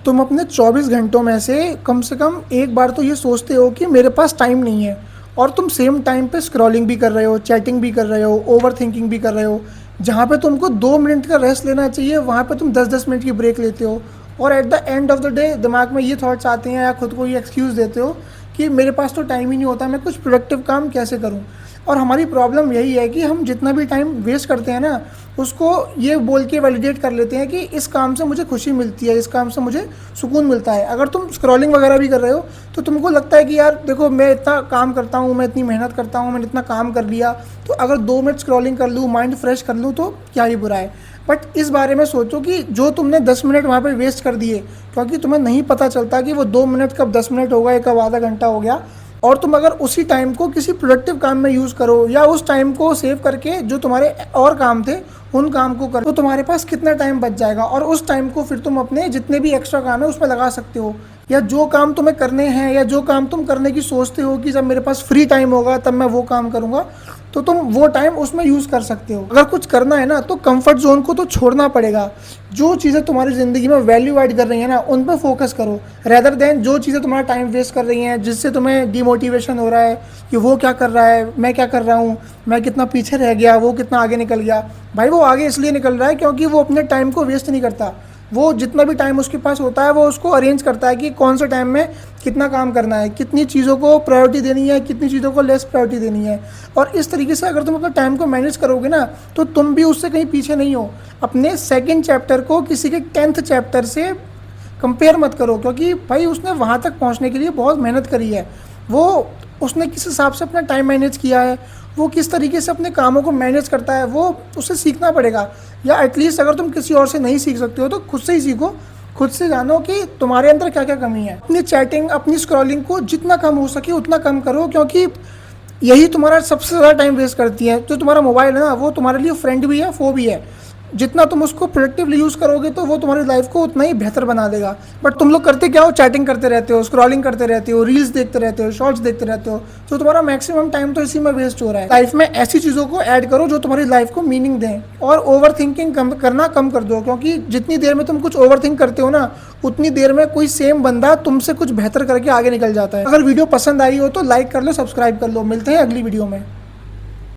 तुम अपने 24 घंटों में से कम एक बार तो ये सोचते हो कि मेरे पास टाइम नहीं है, और तुम सेम टाइम पे स्क्रॉलिंग भी कर रहे हो, चैटिंग भी कर रहे हो, ओवर थिंकिंग भी कर रहे हो। जहाँ पे तुमको 2 मिनट का रेस्ट लेना चाहिए वहाँ पे तुम 10-10 मिनट की ब्रेक लेते हो। और at the end of the day दिमाग में ये थॉट्स आते हैं या खुद को ये एक्सक्यूज़ देते हो कि मेरे पास तो टाइम ही नहीं होता, मैं कुछ प्रोडक्टिव काम कैसे करूँ। और हमारी प्रॉब्लम यही है कि हम जितना भी टाइम वेस्ट करते हैं ना, उसको ये बोल के वैलिडेट कर लेते हैं कि इस काम से मुझे खुशी मिलती है, इस काम से मुझे सुकून मिलता है। अगर तुम स्क्रॉलिंग वगैरह भी कर रहे हो तो तुमको लगता है कि यार देखो, मैं इतना काम करता हूँ, मैं इतनी मेहनत करता हूँ, मैंने इतना काम कर लिया, तो अगर 2 मिनट स्क्रॉलिंग कर लूँ, माइंड फ्रेश कर लूँ, तो क्या ही बुरा है। बट इस बारे में सोचो कि जो तुमने 10 मिनट वहाँ पे वेस्ट कर दिए, क्योंकि तुम्हें नहीं पता चलता कि वो 2 मिनट कब 10 मिनट हो गया, कब आधा घंटा हो गया। और तुम अगर उसी टाइम को किसी प्रोडक्टिव काम में यूज़ करो, या उस टाइम को सेव करके जो तुम्हारे और काम थे उन काम को करो, तो तुम्हारे पास कितना टाइम बच जाएगा। और उस टाइम को फिर तुम अपने जितने भी एक्स्ट्रा काम है उसमें लगा सकते हो, या जो काम तुम्हें करने हैं या जो काम तुम करने की सोचते हो कि जब मेरे पास फ्री टाइम होगा तब मैं वो काम करूँगा, तो तुम वो टाइम उसमें यूज़ कर सकते हो। अगर कुछ करना है ना तो कंफर्ट जोन को तो छोड़ना पड़ेगा। जो चीज़ें तुम्हारी ज़िंदगी में वैल्यू ऐड कर रही हैं ना, उन पर फोकस करो, रेदर देन जो चीज़ें तुम्हारा टाइम वेस्ट कर रही हैं, जिससे तुम्हें डिमोटिवेशन हो रहा है कि वो क्या कर रहा है, मैं क्या कर रहा हूँ, मैं कितना पीछे रह गया, वो कितना आगे निकल गया। भाई वो आगे इसलिए निकल रहा है क्योंकि वो अपने टाइम को वेस्ट नहीं करता। वो जितना भी टाइम उसके पास होता है वो उसको अरेंज करता है कि कौन से टाइम में कितना काम करना है, कितनी चीज़ों को प्रायोरिटी देनी है, कितनी चीज़ों को लेस प्रायोरिटी देनी है। और इस तरीके से अगर तुम अपना टाइम को मैनेज करोगे ना, तो तुम भी उससे कहीं पीछे नहीं हो। अपने सेकंड चैप्टर को किसी के 10th चैप्टर से कंपेयर मत करो, क्योंकि भाई उसने वहाँ तक पहुँचने के लिए बहुत मेहनत करी है। वो उसने किस हिसाब से अपना टाइम मैनेज किया है, वो किस तरीके से अपने कामों को मैनेज करता है, वो उसे सीखना पड़ेगा। या एटलीस्ट अगर तुम किसी और से नहीं सीख सकते हो तो खुद से ही सीखो, खुद से जानो कि तुम्हारे अंदर क्या क्या कमी है। अपनी चैटिंग, अपनी स्क्रॉलिंग को जितना कम हो सके उतना कम करो, क्योंकि यही तुम्हारा सबसे ज़्यादा टाइम वेस्ट करती है। जो तुम्हारा मोबाइल है ना, वो तुम्हारे लिए फ्रेंड भी है, फो भी है। जितना तुम उसको प्रोडक्टिवली यूज़ करोगे तो वो तुम्हारी लाइफ को उतना ही बेहतर बना देगा। बट तुम लोग करते क्या हो, चैटिंग करते रहते हो, स्क्रॉलिंग करते रहते हो, रील्स देखते रहते हो, शॉर्ट्स देखते रहते हो, तो तुम्हारा मैक्सिमम टाइम तो इसी में वेस्ट हो रहा है। लाइफ में ऐसी चीज़ों को ऐड करो जो तुम्हारी लाइफ को मीनिंग दें, और ओवर थिंकिंग करना कम कर दो, क्योंकि जितनी देर में तुम कुछ ओवर थिंक करते हो ना, उतनी देर में कोई सेम बंदा तुमसे कुछ बेहतर करके आगे निकल जाता है। अगर वीडियो पसंद आई हो तो लाइक कर लो, सब्सक्राइब कर लो। मिलते हैं अगली वीडियो में।